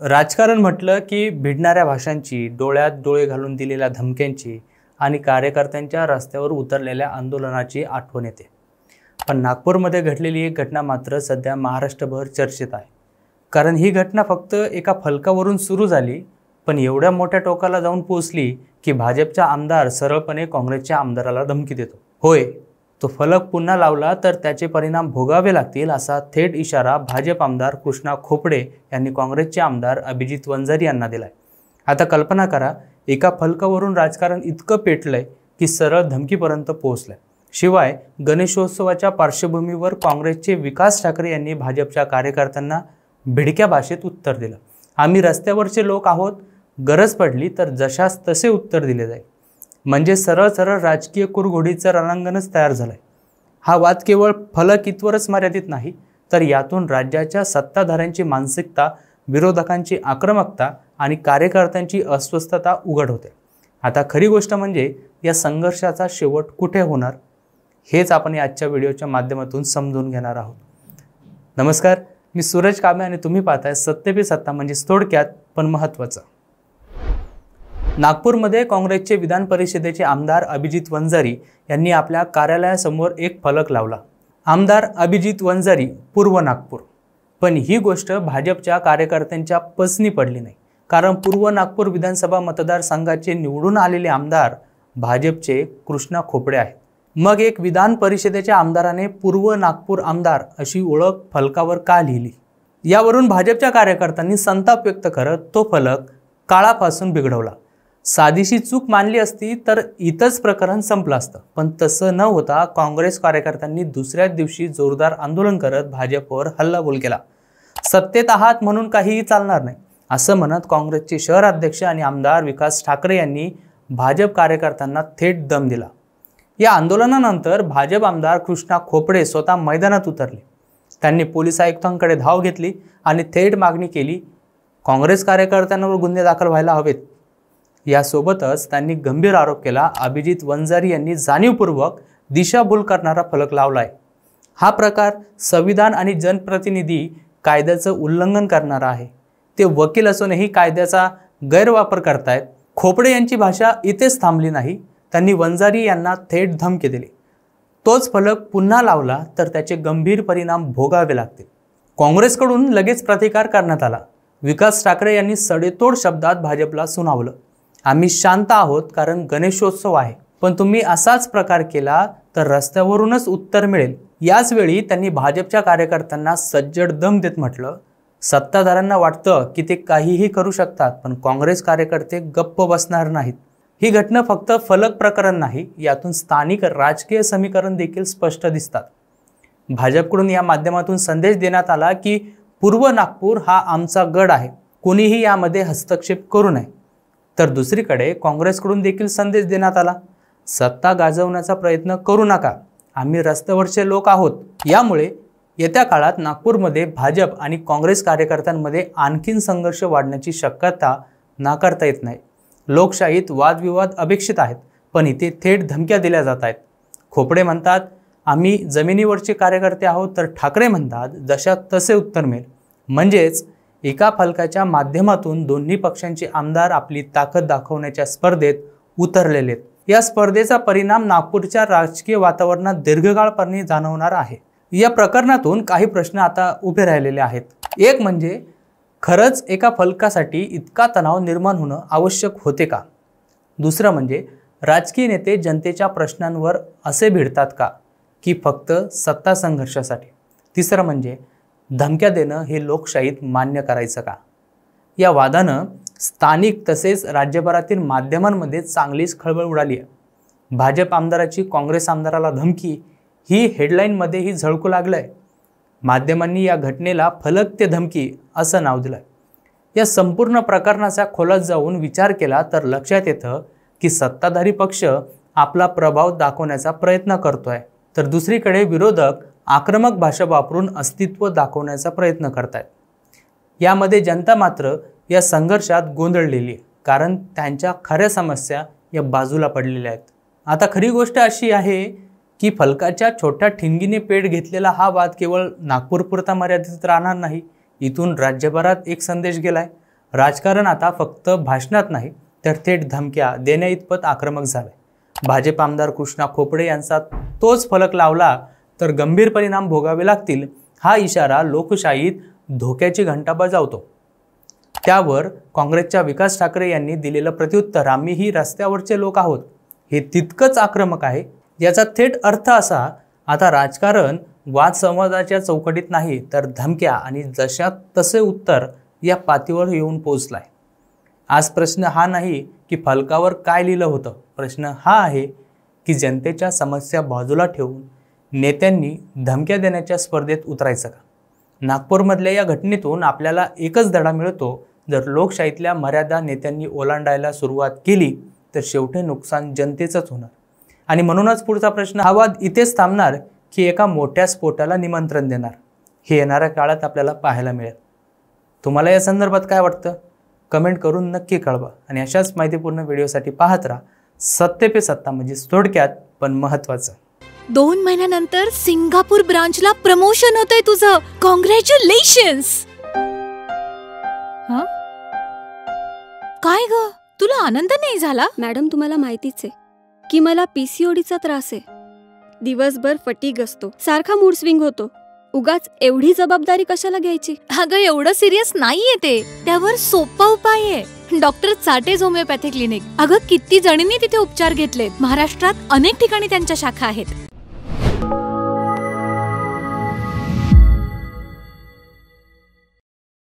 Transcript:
राजकारण म्हटलं की भिडणाऱ्या भाषांची, डोळ्यात डोळे घालून दिलेल्या धमक्यांची आणि कार्यकर्त्यांच्या रस्त्यावर उतरलेल्या आंदोलनाची आठवण येते। पण नागपूरमध्ये घडलेली एक घटना मात्र सध्या महाराष्ट्रभर चर्चेत आहे। कारण ही घटना फक्त एका फलकावरून सुरू झाली, पण एवढ्या मोठ्या टोकाला जाऊन पोहोचली की भाजपचा आमदार सरळपणे काँग्रेसच्या आमदाराला धमकी देतो। होय, तो फलक पुन्हा लावला तर त्याचे परिणाम भोगावे लागतील असा थेट इशारा भाजप आमदार कृष्णा खोपडे यांनी काँग्रेसचे आमदार अभिजित वंजारी यांना दिलाय। आता कल्पना करा, एका फलकावरून राजकारण इतकं पेटलंय की सरळ धमकीपर्यंत पोहोचलंय। शिवाय गणेशोत्सवाच्या पार्श्वभूमीवर काँग्रेसचे विकास ठाकरे यांनी भाजपच्या कार्यकर्त्यांना भिडक्या भाषेत उत्तर दिलं। आम्ही रस्त्यावरचे लोक आहोत, गरज पडली तर जशास तसे उत्तर दिले जाईल। म्हणजे सरळ सरळ राजकीय कुरघोडीचं रणांगणच तयार झालंय। हा वाद केवळ फलक इतवरच मर्यादित नाही, तर यातून राज्याच्या सत्ताधाऱ्यांची मानसिकता, विरोधकांची आक्रमकता आणि कार्यकर्त्यांची अस्वस्थता उघड होते। आता खरी गोष्ट म्हणजे या संघर्षाचा शेवट कुठे होणार, हेच आपण आजच्या व्हिडिओच्या माध्यमातून समजून घेणार आहोत। नमस्कार, मी सूरज कांबळे आणि तुम्ही पाहताय सत्य पे सत्ता, म्हणजे थोडक्यात पण महत्त्वाचं। नागपूरमध्ये काँग्रेसचे विधान परिषदेचे आमदार अभिजित वंजारी यांनी आपल्या कार्यालयासमोर एक फलक लावला। आमदार अभिजित वंजारी, पूर्व नागपूर। पण ही गोष्ट भाजपच्या कार्यकर्त्यांच्या पसनी पडली नाही, कारण पूर्व नागपूर विधानसभा मतदारसंघाचे निवडून आलेले आमदार भाजपचे कृष्णा खोपडे आहेत। मग एक विधान परिषदेच्या आमदाराने पूर्व नागपूर आमदार अशी ओळख फलकावर का लिहिली? यावरून भाजपच्या कार्यकर्त्यांनी संताप व्यक्त करत तो फलक काळापासून बिघडवला। साधीशी चूक मानली असती तर इथंच प्रकरण संपलं असतं, पण तसं न होता काँग्रेस कार्यकर्त्यांनी दुसऱ्याच दिवशी जोरदार आंदोलन करत भाजपवर हल्लाबोल केला। सत्तेत आहात म्हणून काहीही चालणार नाही असं म्हणत काँग्रेसचे शहर अध्यक्ष आणि आमदार विकास ठाकरे यांनी भाजप कार्यकर्त्यांना थेट दम दिला। या आंदोलनानंतर भाजप आमदार कृष्णा खोपडे स्वतः मैदानात उतरले। त्यांनी पोलीस आयुक्तांकडे धाव घेतली आणि थेट मागणी केली, काँग्रेस कार्यकर्त्यांवर गुन्हे दाखल व्हायला हवेत। यासोबतच त्यांनी गंभीर आरोप केला, अभिजित वंजारी यांनी जाणीवपूर्वक दिशाभूल करणारा फलक लावलाय। हा प्रकार संविधान आणि जनप्रतिनिधी कायद्याचं उल्लंघन करणारा आहे। ते वकील असूनही कायद्याचा गैरवापर करतायत। खोपडे यांची भाषा इथेच थांबली नाही, त्यांनी वंजारी यांना थेट धमकी दिली। तोच फलक पुन्हा लावला तर त्याचे गंभीर परिणाम भोगावे लागतील। काँग्रेसकडून लगेच प्रतिकार करण्यात आला। विकास ठाकरे यांनी सडेतोड शब्दात भाजपला सुनावलं, आम्ही शांत आहोत कारण गणेशोत्सव आहे, पण तुम्ही असाच प्रकार केला तर रस्त्यावरूनच उत्तर मिळेल। याच वेळी त्यांनी भाजपच्या कार्यकर्त्यांना सज्जड दम देत म्हटलं, सत्ताधाऱ्यांना वाटतं की ते काहीही करू शकतात, पण काँग्रेस कार्यकर्ते गप्प बसणार नाहीत। ही घटना फक्त फलक प्रकरण नाही, यातून स्थानिक राजकीय समीकरण देखील स्पष्ट दिसतात। भाजपकडून या माध्यमातून संदेश देण्यात आला की पूर्व नागपूर हा आमचा गड आहे, कोणीही यामध्ये हस्तक्षेप करू नये। तर दुसरीकडे काँग्रेसकडून देखील संदेश देण्यात आला, सत्ता गाजवण्याचा प्रयत्न करू नका, आम्ही रस्त्यावरचे लोक आहोत। यामुळे येत्या काळात नागपूरमध्ये भाजप आणि काँग्रेस कार्यकर्त्यांमध्ये आणखीन संघर्ष वाढण्याची शक्यता नाकारता येत नाही। लोकशाहीत वादविवाद अपेक्षित आहेत, पण इथे थेट धमक्या दिल्या जात आहेत। खोपडे म्हणतात आम्ही जमिनीवरचे कार्यकर्ते आहोत, तर ठाकरे म्हणतात जशा तसे उत्तर मिळेल। म्हणजेच एका फलकाच्या माध्यमातून दोन्ही पक्षांचे आमदार आपली ताकद दाखवण्याच्या स्पर्धेत उतरलेले आहेत। या स्पर्धेचा परिणाम नागपूरच्या राजकीय वातावरणात दीर्घकाळपर्यंत जाणवणार आहे। या प्रकरणातून काही प्रश्न आता उभे राहिलेले आहेत। एक म्हणजे खरंच एका फलकासाठी इतका तणाव निर्माण होणं आवश्यक होते का? दुसरं म्हणजे राजकीय नेते जनतेच्या प्रश्नांवर असे भिडतात का की फक्त सत्ता संघर्षासाठी? तिसरं म्हणजे धमक्या देणं हे लोकशाहीत मान्य करायचं का? या वादानं स्थानिक तसेच राज्यभरातील माध्यमांमध्ये चांगलीच खळबळ उडाली आहे। भाजप आमदाराची काँग्रेस आमदाराला धमकी ही हेडलाईनमध्येही झळकू लागलंय। माध्यमांनी या घटनेला फलक ते धमकी असं नाव दिलंय। या संपूर्ण प्रकरणाचा खोलात जाऊन विचार केला तर लक्षात येतं की सत्ताधारी पक्ष आपला प्रभाव दाखवण्याचा प्रयत्न करतोय, तर दुसरीकडे विरोधक आक्रमक भाषा वापरून अस्तित्व दाखवण्याचा प्रयत्न करतायत। यामध्ये जनता मात्र या संघर्षात गोंधळलेली आहे, कारण त्यांच्या खऱ्या समस्या या बाजूला पडलेल्या आहेत। आता खरी गोष्ट अशी आहे की फलकाच्या छोट्या ठिणगीने पेट घेतलेला हा वाद केवळ नागपूरपुरता मर्यादित राहणार नाही। इथून राज्यभरात एक संदेश गेलाय, राजकारण आता फक्त भाषणात नाही तर थेट धमक्या देण्या इतपत आक्रमक झाले. भाजप आमदार कृष्णा खोपडे यांचा तोच फलक लावला तर गंभीर परिणाम भोगावे लागतील हा इशारा लोकशाहीत धोक्याची घंटा बजावतो. त्यावर काँग्रेसच्या विकास ठाकरे यांनी दिलेलं प्रत्युत्तर आम्हीही रस्त्यावरचे लोक आहोत हे तितकंच आक्रमक आहे. याचा थेट अर्थ असा, आता राजकारण वाद संवादाच्या चौकटीत नाही तर धमक्या आणि जशात तसे उत्तर या पातळीवर येऊन पोहोचलाय. आज प्रश्न हा नाही की फलकावर काय लिहिलं होतं, प्रश्न हा आहे की जनतेच्या समस्या बाजूला ठेवून नेत्यांनी धमक्या देण्याच्या स्पर्धेत उतरायचं का. नागपूरमधल्या या घटनेतून आपल्याला एकच धडा मिळतो, जर लोकशाहीतल्या मर्यादा नेत्यांनी ओलांडायला सुरुवात केली तर शेवटी नुकसान जनतेचंच होणार. आणि म्हणूनच पुढचा प्रश्न, हा वाद इथेच थांबणार की एका मोठ्या स्फोटाला निमंत्रण देणार, हे येणाऱ्या काळात आपल्याला पाहायला मिळेल. तुम्हाला या संदर्भात काय वाटतं कमेंट करून नक्की कळवा. आणि अशाच माहितीपूर्ण व्हिडिओसाठी पाहत राहा सत्य पे सत्ता, म्हणजे थोडक्यात पण महत्त्वाचं. 2 महिन्यानंतर सिंगापूर ब्रांचला प्रमोशन होतंय तुझं. कॉंग्रॅच्युलेशन्स. काय ग, तुला आनंद नाही झाला? मॅडम, तुम्हाला माहितीच आहे की मला पीसीओडीचा त्रास आहे. दिवसभर फटीग असतो, सारखा मूड स्विंग होतो. उगाच एवढी जबाबदारी कशाला घ्यायची? अगं, एवढं सिरियस नाहीये ते. त्यावर सोपा उपाय आहे, डॉक्टर चाटेज होमिओपॅथी क्लिनिक. अगं, किती जणींनी तिथे उपचार घेतलेत. महाराष्ट्रात अनेक ठिकाणी त्यांच्या शाखा आहेत.